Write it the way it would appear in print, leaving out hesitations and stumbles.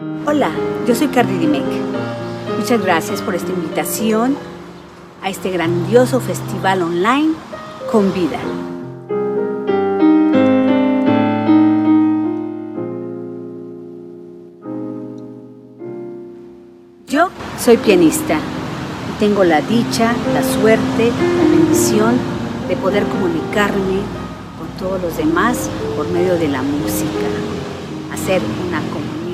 Hola, yo soy Cardi Dimec. Muchas gracias por esta invitación a este grandioso festival online con vida. Yo soy pianista y tengo la dicha, la suerte, la bendición de poder comunicarme con todos los demás por medio de la música, hacer una comunicación